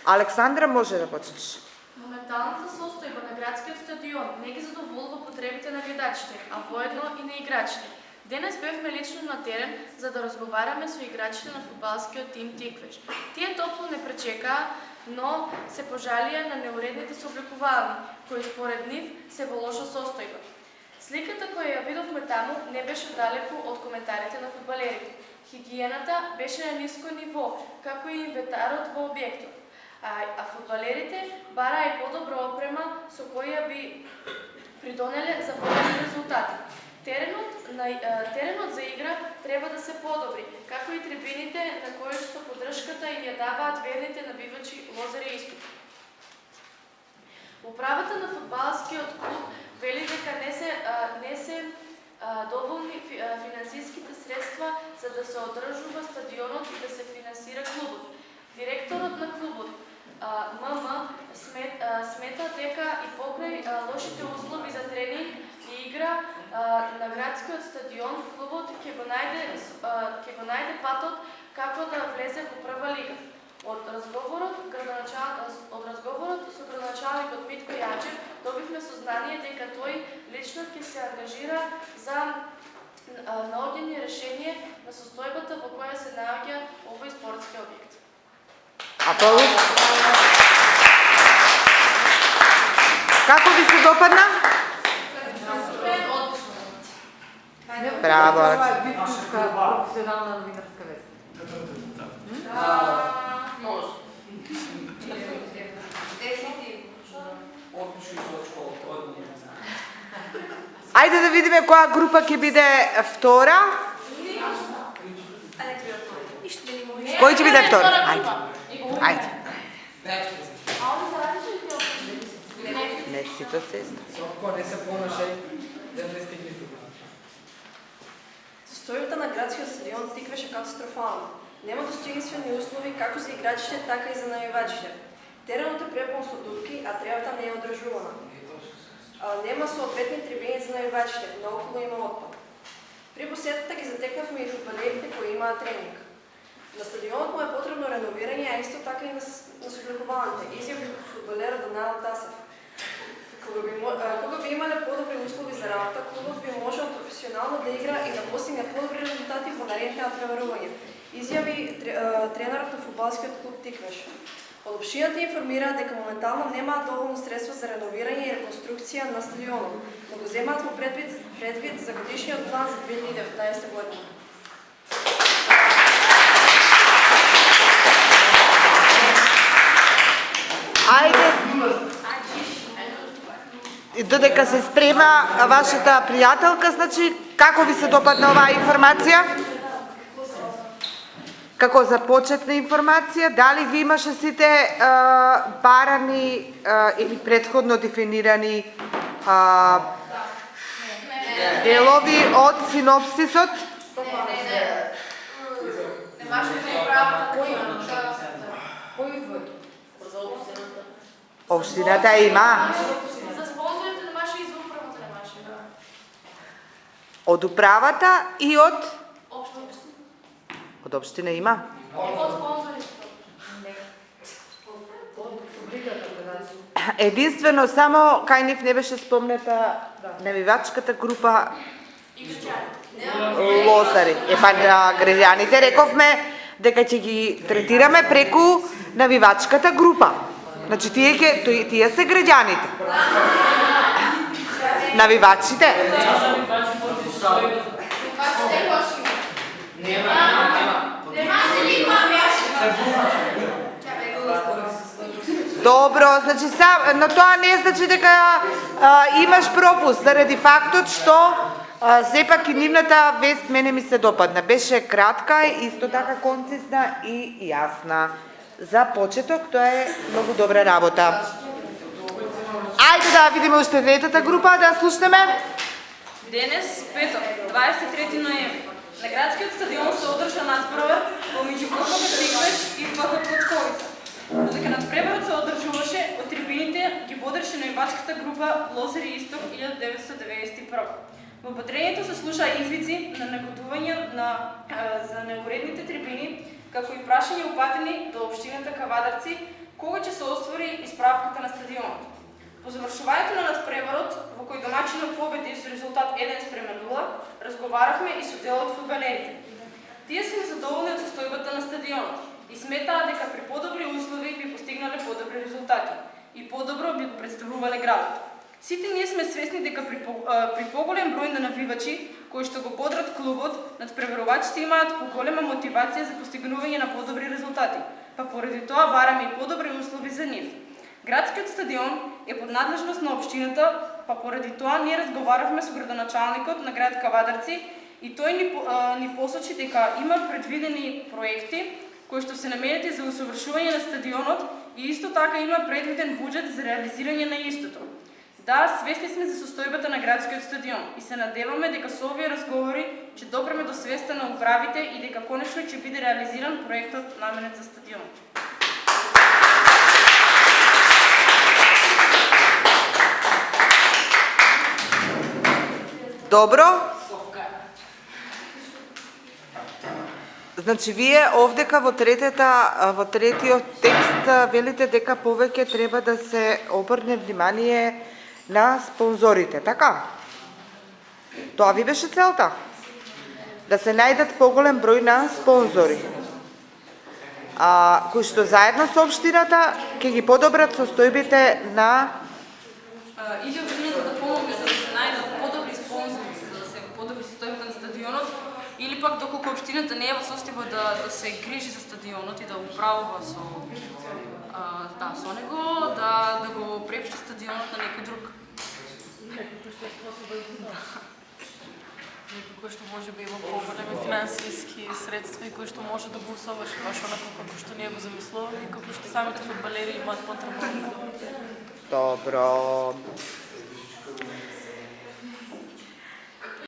Александра, може да почнеш. Моменталната состојба на градскиот стадион не ги задоволува потребите на гледачите, а воедно и на играчите. Денес бевме лично на терен за да разговараме со играчите на фудбалскиот тим Тиквеш. Тие топло не пречекаа, но се пожалија на неуредните сооблекувални, кои според нив се во лоша состојба. Сликата која ја видовме таму не беше далеку од коментарите на фудбалерите. Хигиената беше на ниско ниво, како и инвентарот во објектот. А фудбалерите бараа и подобра опрема со која би придонеле за подобри резултати. Теренот за игра треба да се подобри, како и трибините на кои што поддршката им ја даваат верните навивачи Лозар и Исток. Управата на фудбалскиот клуб вели дека не се доволни финансиските средства за да се одржува стадионот и да се финансира клубот. Директорот на клубот ММ смета дека и покрај лошите услови за тренинг и игра на градскиот стадион, клубот ќе го најде патот како да влезе во прва лига. Од разговорот со градоначалникот Митко Јачев добивме сознание дека тој лично ќе се ангажира за наоѓање решение на состојбата во која се наоѓа овој спортски објект. Аплауз. Како ви се допадна? Браво, Алекс. Това е бившинска професионална новинарска вест. Може. Ајде да видиме која група ќе биде втора. Кој ќе биде втора? Ајде. Не си то сестра. Состојбата на градскиот стадион Тиквеш е катастрофална. Нема достоинствени услови како за играчите, така и за навивачите. Теренот е препон со дупки, а тревата не е одржувана. Нема соодветни трибини за навивачите, наоколу има отпад. При посетата ги затекнавме и фудбалерите кои имаат тренинг. На стадионот му е потребно реновирање, а исто така и на сооблекувалните, изјави фудбалерот Даниел Тасев. Кога би имале подобри услови за работа, клубот би можел професионално да игра и да постигне подобри резултати во наредните надпреварувања, изјави тренерот на фудбалскиот клуб Тиквеш. Од општината информираат дека моментално немаат доволно средства за реновирање и реконструкција на стадионот, но го земаат во предвид за годишниот план за 2019 година. Ајде. Додека се спрема вашата пријателка, значи, како ви се допадна оваа информација? Како за почетна информација, дали ви имаше сите барани или предходно дефинирани делови од синопсисот? Општината има. За спонзорите немаше и за управата немаше. Од управата и од Општината. општина има. Од спонзорите. Единствено само кај нив не беше спомната навивачката група Лозари. Па на граѓаните рековме дека ќе ги третираме преку навивачката група. Значи тие се граѓаните. Навивачите. Добро, значи но тоа не значи дека имаш пропуст заради фактот што сепак и нивната вест мене ми се допадна. Беше кратка, исто така концизна и јасна. За почеток тоа е многу добра работа. Ајде да видиме уште третата група, да слушнеме. Денес, петок, 23 ноември, на градскиот стадион се одржа надпревар помеѓу ФК Тиквеш и ФК Клучковица. Додека надпреварот се одржуваше, од трибините ги водеше најбачката група Лозар и Исток 1991. Во потрението се слуша извици на негодување за неуредните трибини, како и прашања упатени до општината Кавадарци кога ќе се оствари исправката на стадионот. По завршувањето на надпреварот, во кој домаќинот победи со резултат 1:0, разговаравме и со дел од фудбалерите. Тие се незадоволни од состојбата на стадионот и сметаа дека при подобри услови би постигнале подобри резултати и подобро би го представувале градот. Сите ние сме свесни дека при поголем број на навивачи кои што го бодрат клубот, надпреварувачите имаат поголема мотивација за постигнување на подобри резултати, па поради тоа бараме и подобри услови за нив. Градскиот стадион е под надлежност на општината, па поради тоа ние разговаравме со градоначалникот на град Кавадарци и тој ни посочи дека има предвидени проекти кои што се наменети за усовршување на стадионот и исто така има предвиден буџет за реализирање на истото. Да, свесни сме за состојбата на градскиот стадион и се надеваме дека со овие разговори ќе допреме до свеста на управите и дека конечно ќе биде реализиран проектот наменет за стадионот. Добро. Значи, вие овдека во третиот текст велите дека повеќе треба да се обрне внимание на спонзорите, така? Тоа ви беше целта? Да се најдат поголем број на спонзори, кои што заедно со општината ќе ги подобрат состојбите на... Или општината да помогне за да се најдат подобри спонзори, за да се подобри состојбата на стадионот, или пак доколку општината не е во состојба да се грижи за стадионот и да управува со него, да го препушти стадионот на некој друг. Некој кој што може би има поголеми финансиски средства и кој што може да го усоврши баш онако како што ние го замислуваме и како што самите фудбалери имаат потреба. Добро.